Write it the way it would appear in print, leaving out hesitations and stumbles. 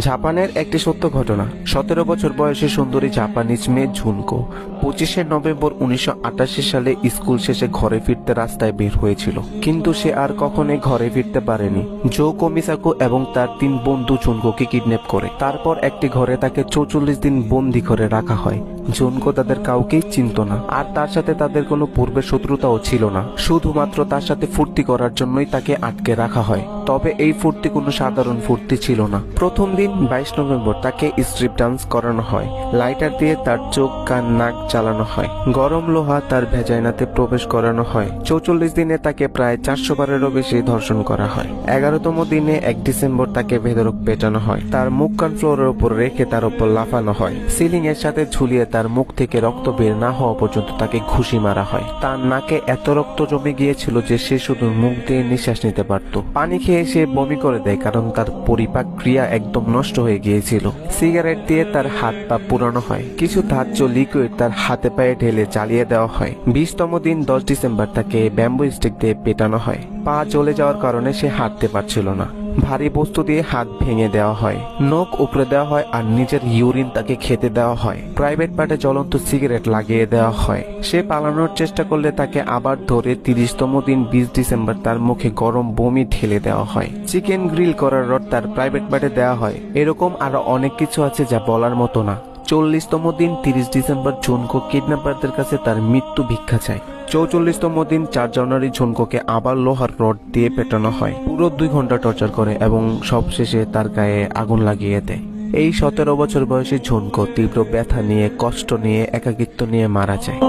জাপানের একটি সত্য ঘটনা। 17 বছর বয়সী সুন্দরী জাপানিজ মেয়ে ঝুনকো 25শে নভেম্বর 1988 সালে স্কুল শেষে ঘরে ফিরতে রাস্তায় বের হয়েছিল, কিন্তু সে আর কখনোই ঘরে ফিরতে পারেনি। জো কোমিসাকু এবং তার 3 বন্ধু ঝুনকোকে কিডন্যাপ করে তারপর একটি ঘরে তাকে 44 দিন বন্দী করে রাখা হয়। ঝুনকো তাদের কাউকেই চিনত না, আর তার সাথে তাদের কোনো পূর্বের শত্রুতাও ছিল না। শুধুমাত্র তার সাথে ফুর্তি করার জন্যই তাকে আটকে রাখা হয়। তবে এই ফুর্তি কোনো সাধারণ ফুর্তি ছিল না। প্রথম দিন 22 নভেম্বর তাকে স্ট্রিপ ডান্স করানো হয়। লাইটার দিয়ে তার চোখ, কান, নাক জ্বালানো হয়। গরম লোহা তার ভেজাইনাতে প্রবেশ করানো হয়। 44 দিনে তাকে প্রায় 400 বারেরও বেশি ধর্ষণ করা হয়। 11তম দিনে 1 ডিসেম্বর তাকে বেধড়ক পেটানো হয়। তার মুখ কান ফ্লোরের উপর রেখে তার উপর লাফানো হয়। সিলিং এর সাথে ঝুলিয়ে তার মুখ থেকে রক্ত বের না হওয়া পর্যন্ত তাকে ঘুষি মারা হয়। তার নাকে এত রক্ত জমে গিয়েছিল যে সে শুধু মুখ দিয়ে নিঃশ্বাস নিতে পারত। পানি খেয়ে সে বমি করে দেয়, কারণ তার পরিপাক ক্রিয়া একদম নষ্ট হয়ে গিয়েছিল। সিগারেট দিয়ে তার হাত পা পুরানো হয়। কিছু ধার্য লিকুইড তার হাতে পায়ে ঢেলে জ্বালিয়ে দেওয়া হয়। 20তম দিন 10 ডিসেম্বর তাকে ব্যাম্বু স্টিক দিয়ে পেটানো হয়। পা জ্বলে যাওয়ার কারণে সে হাঁটতে পারছিল না। ভারী বস্তু দিয়ে হাত ভেঙে দেওয়া হয়, নখ উপড়ে দেওয়া হয়, আর নিজের ইউরিন তাকে খেতে দেওয়া হয়। প্রাইভেট পার্টে জ্বলন্ত সিগারেট লাগিয়ে দেওয়া হয়। সে পালানোর চেষ্টা করলে তাকে আবার ধরে 30তম দিন 20 ডিসেম্বর তার মুখে গরম বমি ঢেলে দেওয়া হয়। চিকেন গ্রিল করার রড তার প্রাইভেট পার্টে দেওয়া হয়। এরকম আরো অনেক কিছু আছে যা বলার মতো না। 40তম দিন 30 ডিসেম্বর ঝুনকো কিডন্যাপারদের কাছে তার মৃত্যু ভিক্ষা চায়। 44তম দিন 4 জানুয়ারি ঝুনকোকে আবার লোহার রড দিয়ে পেটানো হয়। পুরো 2 ঘন্টা টর্চার করে এবং সবশেষে তার গায়ে আগুন লাগিয়ে দেয়। এই 17 বছর বয়সী ঝুনকো তীব্র ব্যথা নিয়ে, কষ্ট নিয়ে, একাকিত্ব নিয়ে মারা যায়।